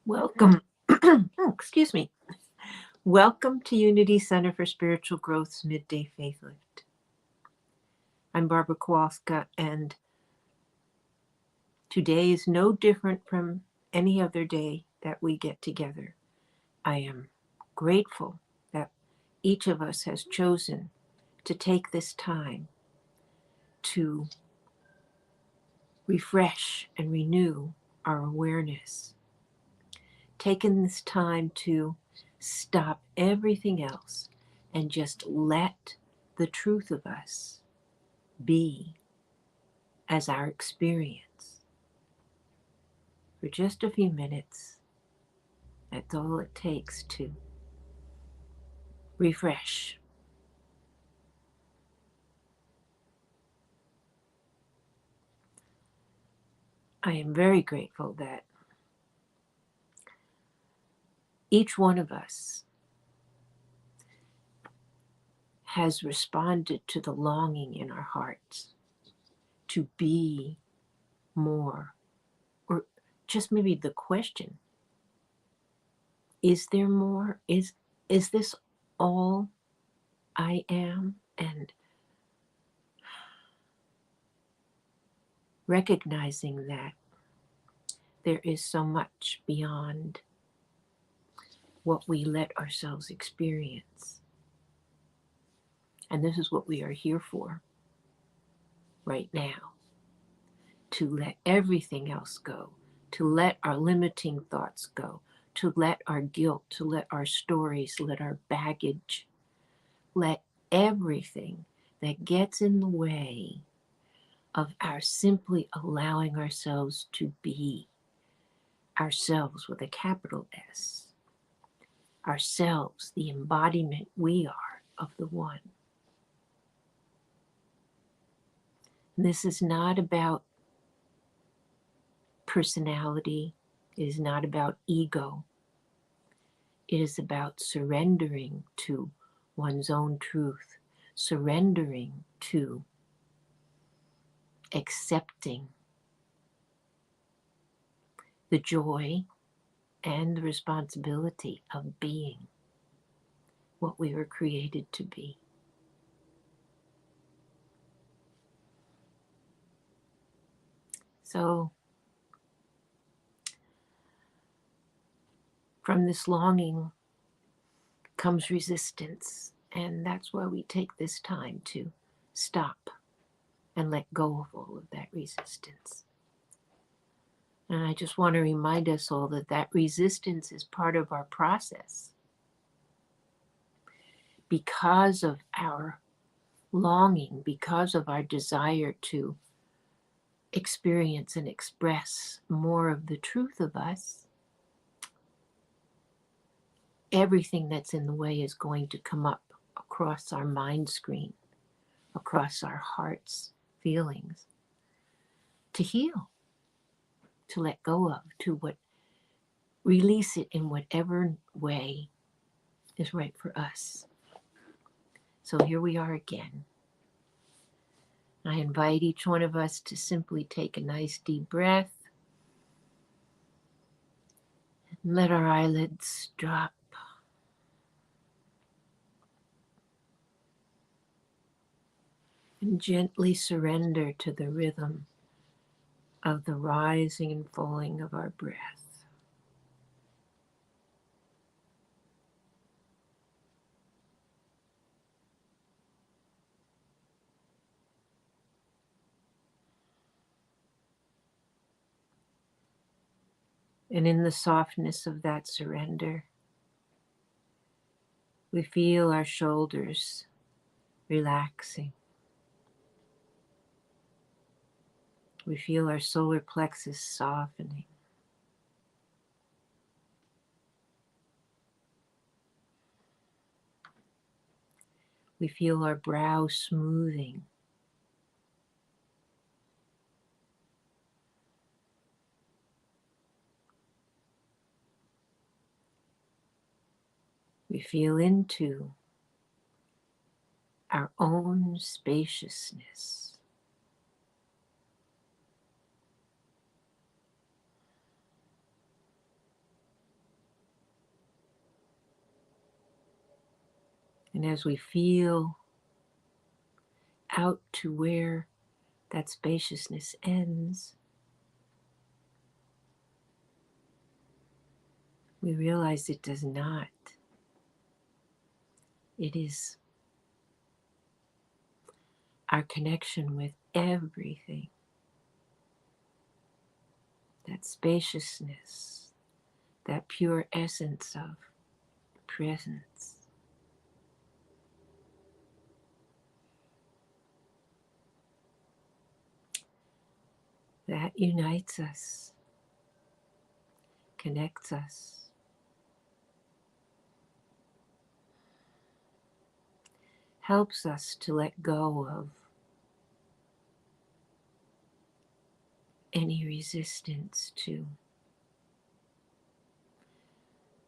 Welcome. Excuse me. Welcome to Unity Center for Spiritual Growth's Midday Faith Lift. I'm Barbara Kowalska, and today is no different from any other day that we get together. I am grateful that each of us has chosen to take this time to refresh and renew our awareness. Taken this time to stop everything else and just let the truth of us be as our experience. For just a few minutes, that's all it takes to refresh. I am very grateful that each one of us has responded to the longing in our hearts to be more, or just maybe the question, is there more? Is this all I am? And recognizing that there is so much beyond what we let ourselves experience. And this is what we are here for right now, to let everything else go, to let our limiting thoughts go, to let our guilt, to let our stories, let our baggage, let everything that gets in the way of our simply allowing ourselves to be ourselves with a capital S, ourselves, the embodiment we are of the One. This is not about personality. It is not about ego. It is about surrendering to one's own truth, surrendering to accepting the joy and the responsibility of being what we were created to be. So, from this longing comes resistance, and that's why we take this time to stop and let go of all of that resistance. And I just want to remind us all that that resistance is part of our process. Because of our longing, because of our desire to experience and express more of the truth of us, everything that's in the way is going to come up across our mind screen, across our heart's feelings, to heal, to let go of, to release it in whatever way is right for us. So here we are again. I invite each one of us to simply take a nice deep breath and let our eyelids drop. And gently surrender to the rhythm of the rising and falling of our breath. And in the softness of that surrender, we feel our shoulders relaxing. We feel our solar plexus softening. We feel our brow smoothing. We feel into our own spaciousness. And as we feel out to where that spaciousness ends, we realize it does not. It is our connection with everything, that spaciousness, that pure essence of presence. That unites us, connects us, helps us to let go of any resistance to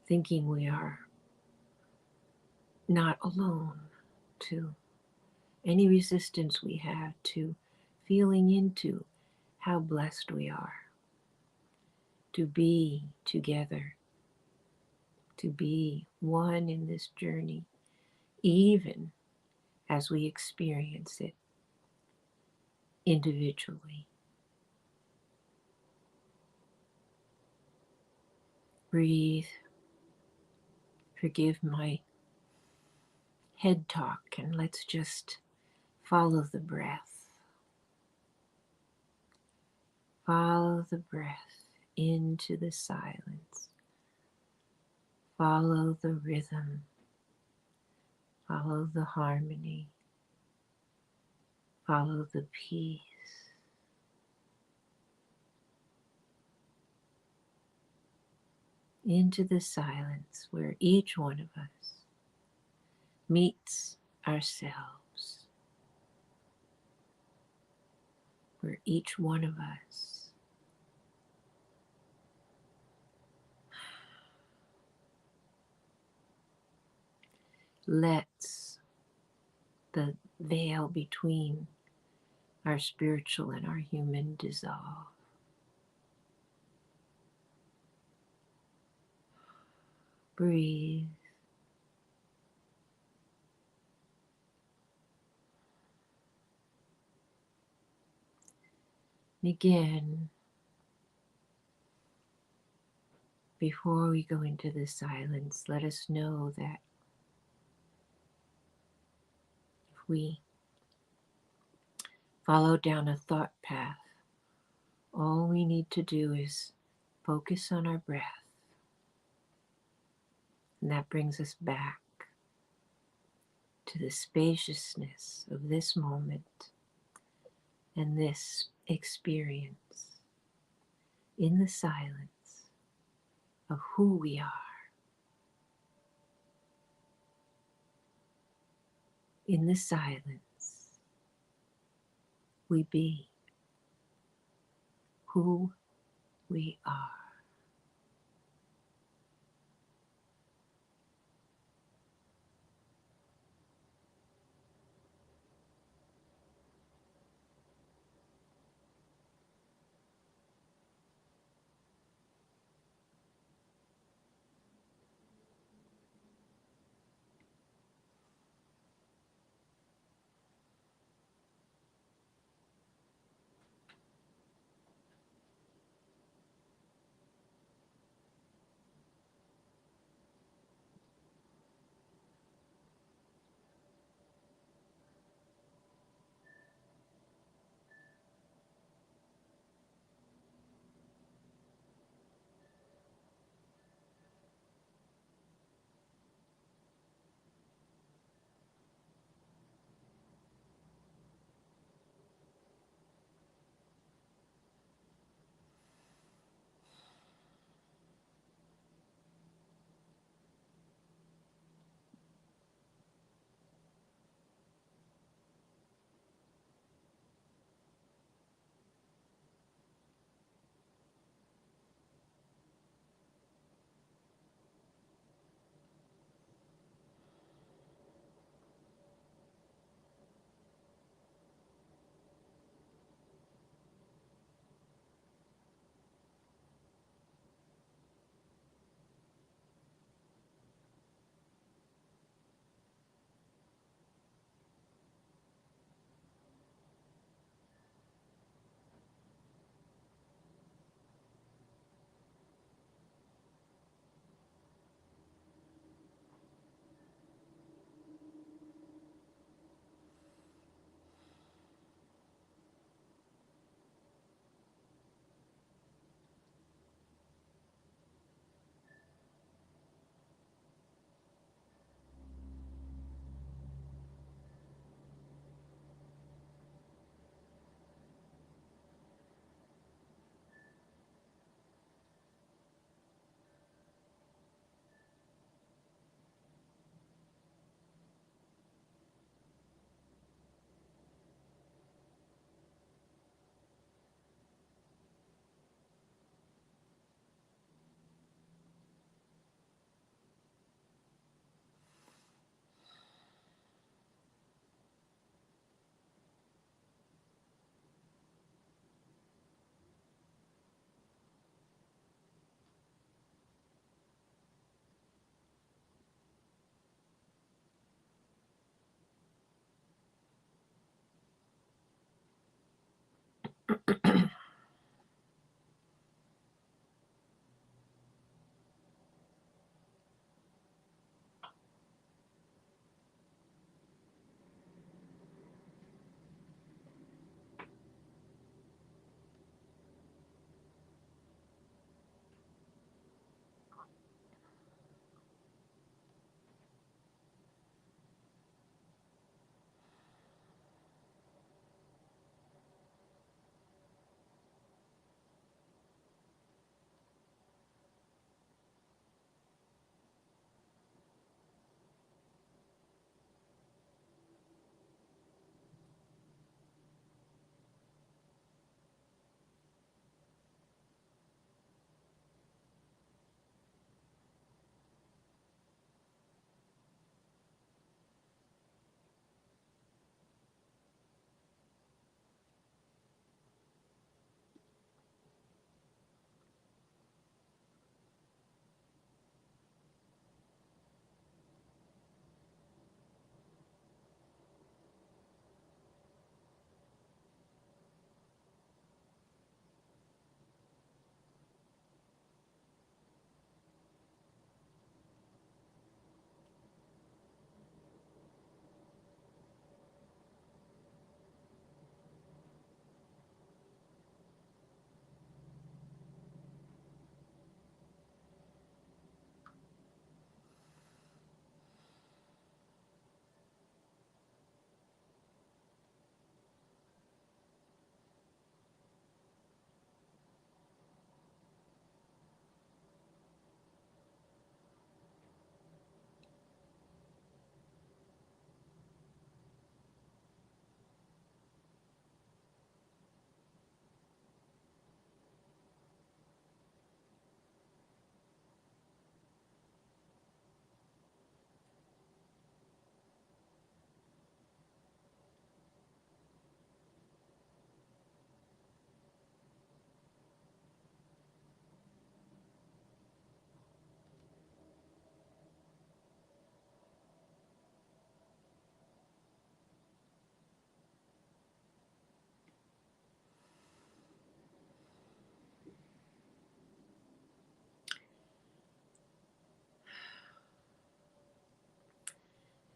thinking we are not alone, to any resistance we have to feeling into how blessed we are to be together, to be one in this journey, even as we experience it individually. Breathe. Forgive my head talk, and let's just follow the breath. Follow the breath into the silence. Follow the rhythm. Follow the harmony. Follow the peace. Into the silence where each one of us meets ourselves, where each one of us lets the veil between our spiritual and our human dissolve. Breathe. Again, before we go into the silence, let us know that if we follow down a thought path, all we need to do is focus on our breath. And that brings us back to the spaciousness of this moment and this experience in the silence of who we are. In the silence, we be who we are.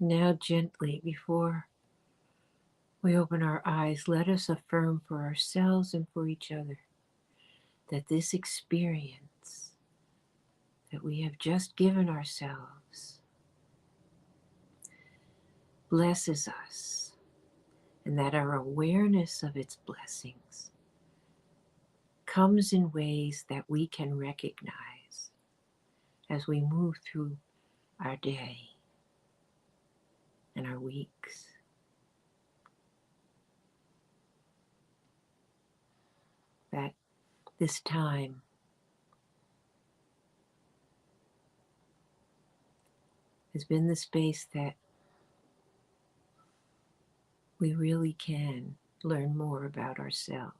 Now, gently, before we open our eyes, let us affirm for ourselves and for each other that this experience that we have just given ourselves blesses us, and that our awareness of its blessings comes in ways that we can recognize as we move through our day and our weeks. That this time has been the space that we really can learn more about ourselves.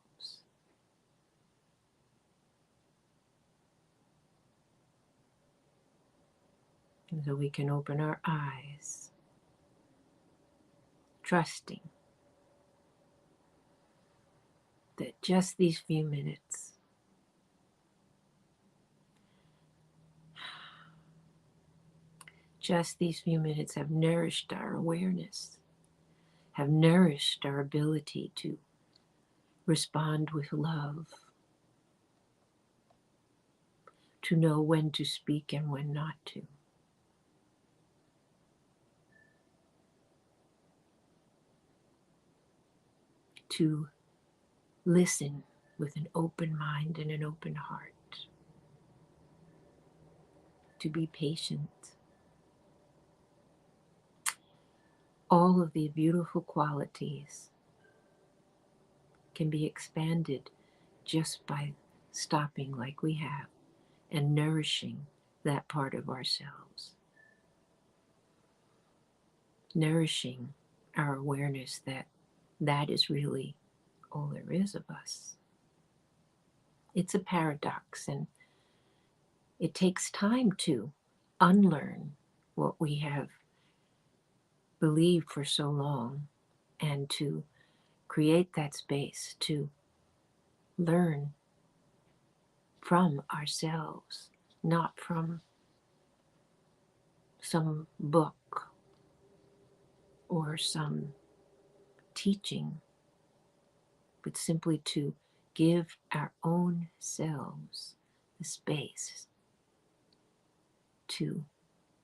And so we can open our eyes, trusting that just these few minutes have nourished our awareness, have nourished our ability to respond with love, to know when to speak and when not to listen with an open mind and an open heart, to be patient. All of the beautiful qualities can be expanded just by stopping like we have and nourishing that part of ourselves, nourishing our awareness that that is really all there is of us. It's a paradox, and it takes time to unlearn what we have believed for so long and to create that space to learn from ourselves, not from some book or some teaching, but simply to give our own selves the space to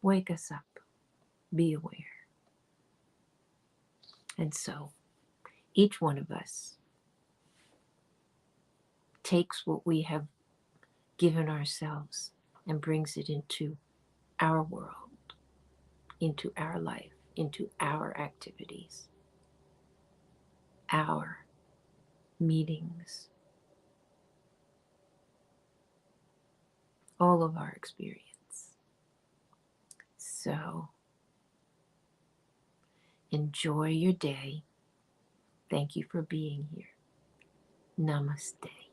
wake us up, be aware. And so each one of us takes what we have given ourselves and brings it into our world, into our life, into our activities, our meetings, all of our experience. So enjoy your day. Thank you for being here. Namaste.